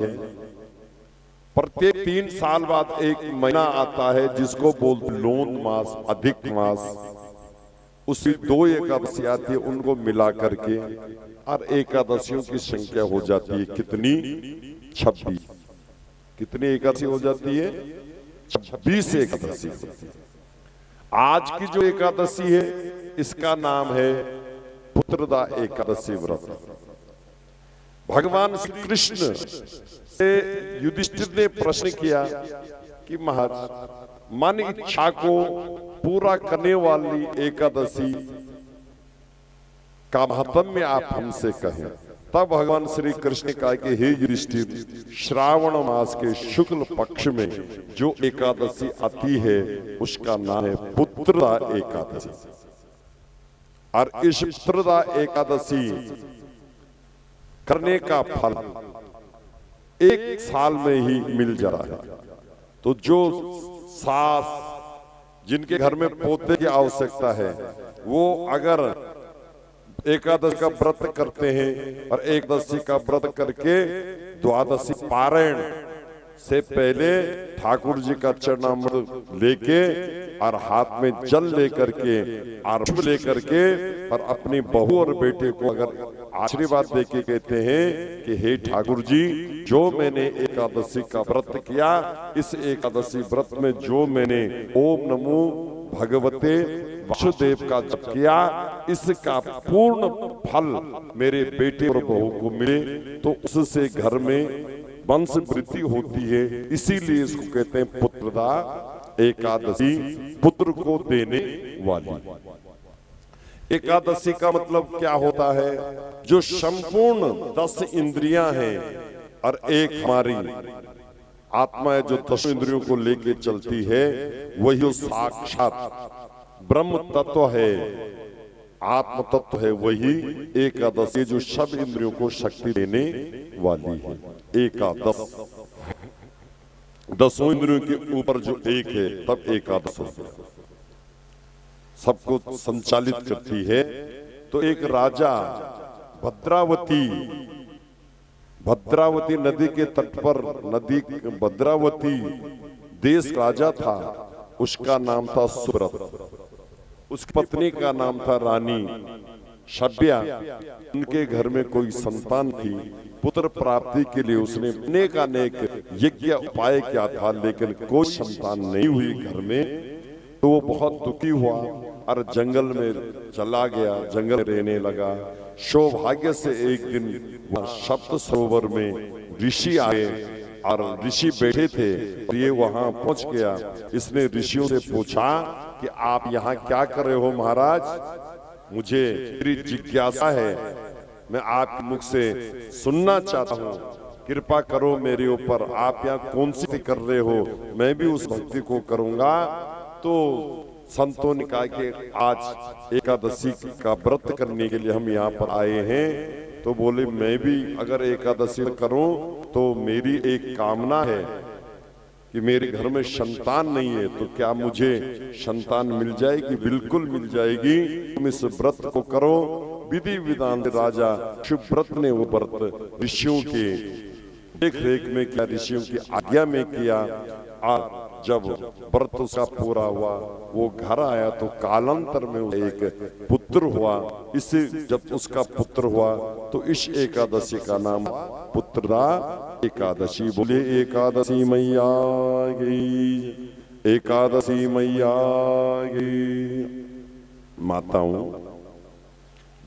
है। प्रत्येक 3 साल बाद एक महीना आता है जिसको बोलते लोन मास, अधिक मास। उसी 2 एकादशी आती है, उनको मिला करके और एकादशियों की संख्या हो जाती है कितनी? 26। कितनी एकादशी हो जाती है? 26 एकादशी होती है। आज की जो एकादशी है इसका नाम है पुत्रदा एकादशी व्रत। भगवान श्री कृष्ण से युधिष्ठिर ने प्रश्न किया कि महाराज, मन इच्छा को पूरा करने वाली एकादशी का महत्व आप हमसे कहें। तब भगवान श्री कृष्ण ने कहा कि हे युधिष्ठिर, श्रावण मास के शुक्ल पक्ष में जो एकादशी आती है उसका नाम है पुत्रदा एकादशी। और इस पुत्रदा एकादशी करने का फल 1 साल में ही मिल जा रहा है। तो जो सास जिनके घर में पोते की आवश्यकता है वो अगर एकादशी का व्रत करते हैं और एकादशी का व्रत करके द्वादशी पारायण से पहले ठाकुर जी का चरणामृत लेके और हाथ में जल लेकर के और लेकर के और अपनी बहू और बेटे को अगर आशीर्वाद देके कहते हैं कि हे ठाकुर जी, जो मैंने एकादशी का व्रत किया, इस एकादशी व्रत में जो मैंने ओम नमो भगवते वासुदेव का जप किया, इसका पूर्ण फल मेरे बेटे और बहू को मिले तो उससे घर में वंश वृद्धि होती है। इसीलिए इसको कहते हैं पुत्रदा एकादशी, पुत्र को देने वाली। एकादशी का मतलब क्या होता है? जो संपूर्ण 10 इंद्रियां हैं और एक हमारी आत्मा है जो 10 इंद्रियों को लेके चलती है, वही साक्षात ब्रह्म तत्व है, आत्म तत्व है। वही एकादशी जो सब इंद्रियों को शक्ति देने वाली है। एकादश 10 इंद्रियों के ऊपर जो एक है तब एकादश सबको संचालित करती है। तो एक राजा भद्रावती नदी के तट पर, नदी भद्रावती देश राजा था, उसका नाम था सुब्रत। उसकी पत्नी का नाम था रानी शब्या। उनके घर में कोई संतान थी। पुत्र प्राप्ति के लिए उसने अनेक यज्ञ उपाय किया था, लेकिन कोई संतान नहीं हुई घर में। तो वो बहुत दुखी हुआ और जंगल में चला गया, जंगल में रहने लगा। सौभाग्य से एक दिन सप्त सरोवर में ऋषि आए और ऋषि बैठे थे। ये वहां पहुंच गया। इसने ऋषियों से पूछा कि आप यहाँ क्या कर रहे हो महाराज? मुझे मेरी जिज्ञासा है, मैं आपके मुख से सुनना चाहता हूँ, कृपा करो मेरे ऊपर। आप यहाँ कौन सी कर रहे हो? मैं भी उस भक्ति को करूंगा। तो संतों ने कहा कि आज एकादशी का व्रत करने के लिए हम यहाँ पर आए हैं। तो बोले मैं भी अगर एकादशी करूं तो मेरी एक कामना है कि मेरे घर में संतान नहीं है, तो क्या मुझे संतान मिल जाएगी? बिल्कुल मिल जाएगी, तुम इस व्रत को करो। विधि विधान राजा शिवव्रत ने वो व्रत ऋषियों के देख रेख में किया, ऋषियों की आज्ञा में किया। और जब व्रत उसका पूरा हुआ, वो घर आया तो कालांतर में एक पुत्र हुआ। इससे जब उसका पुत्र हुआ तो इस एकादशी का नाम पुत्रदा एकादशी। बोले एकादशी मैया गई, एकादशी मैया गई। माताओं,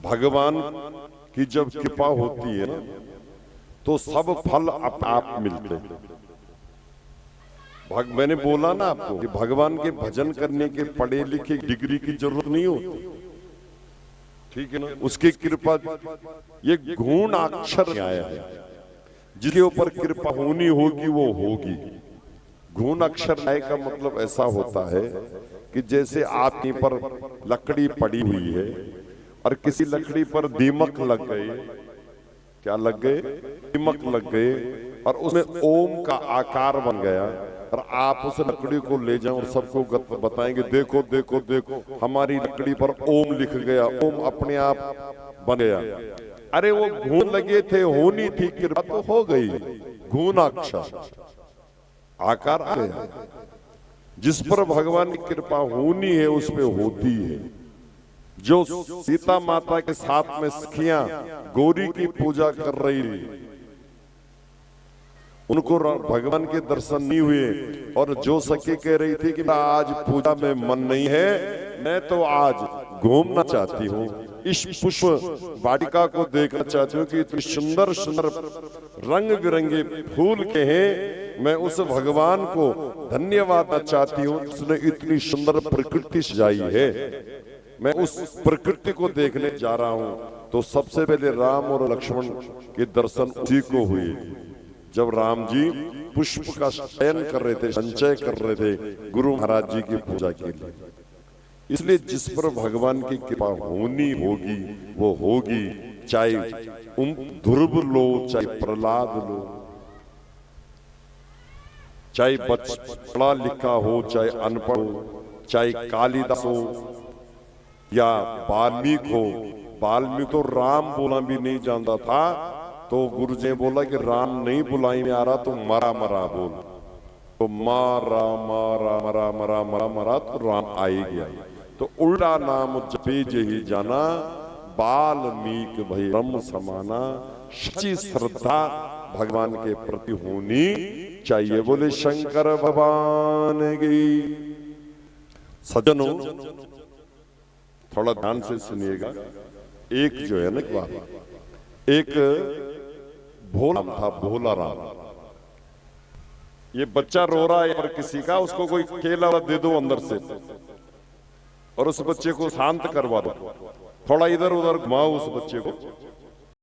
भगवान की जब कृपा होती है तो सब फल आप मिलते हैं। मैंने बोला ना आपको कि भगवान के भजन करने के पढ़े लिखे डिग्री की जरूरत नहीं होती, ठीक है ना? उसकी कृपा ये गुण अक्षर आया है, जिसके ऊपर कृपा होनी होगी वो होगी। गुण अक्षर आय का मतलब ऐसा होता है कि जैसे आपके पर लकड़ी पड़ी हुई है और किसी लकड़ी पर दीमक लग गए। क्या लग गए? दीमक लग गए और उसमें ओम का आकार बन गया। और आप उस लकड़ी को ले जाएं और सबको बताएंगे देखो देखो देखो हमारी लकड़ी पर ओम लिख गया, ओम अपने आप बन गया। अरे वो घून लगे थे, होनी थी, कृपा तो हो गई। गुणाक्षर आकार आ गया। जिस पर भगवान की कृपा होनी है उस पे होती है। जो सीता माता के साथ में सखियां गौरी की पूजा कर रही थी, उनको भगवान के दर्शन नहीं हुए, और जो सखी कह रही थी कि आज पूजा में मन नहीं है, मैं तो आज घूमना चाहती हूँ, इस पुष्प वाटिका को देखना चाहती हूँ कि इतनी सुंदर सुंदर रंग बिरंगे फूल के हैं, मैं उस भगवान को धन्यवाद देना चाहती हूँ जिसने इतनी सुंदर प्रकृति सजाई है, मैं उस प्रकृति को देखने जा रहा हूँ। तो सबसे पहले राम और लक्ष्मण के दर्शन उसी को हुए जब राम जी पुष्प का चयन कर रहे थे, संचय कर रहे थे गुरु महाराज जी की पूजा के लिए। इसलिए जिस पर भगवान की कृपा होनी होगी वो होगी, चाहे ध्रुव लो, चाहे प्रहलाद लो, चाहे पढ़ा लिखा हो, चाहे अनपढ़ हो, चाहे कालिदास हो या वाल्मीकि हो। वाल्मीकि तो राम बोला भी नहीं जानता था, तो गुरु जी ने बोला कि राम नहीं बुलाई में आ रहा तो मरा मरा बोल, तो मारा मारा मरा मरा मरा मरा तो राम आ ही गया। तो उल्टा नाम जपे जही जाना, वाल्मीकि भई ब्रह्म समाना। सच्ची श्रद्धा भगवान के प्रति होनी चाहिए। बोले शंकर भगवान की। सज्जनों थोड़ा ध्यान से सुनिएगा। एक जो है ना बात, एक भोला था, भोला राम। ये बच्चा रो रहा है और किसी का, उसको कोई केला दे दो अंदर से और उस बच्चे को शांत करवा दो, थोड़ा इधर उधर घुमाओ उस बच्चे को,